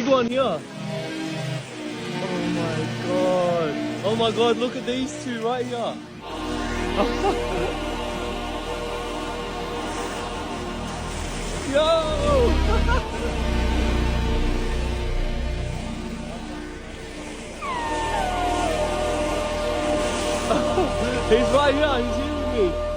one here. Oh my god. Oh my god, look at these two right here. Yo! He's right here, he's here with me.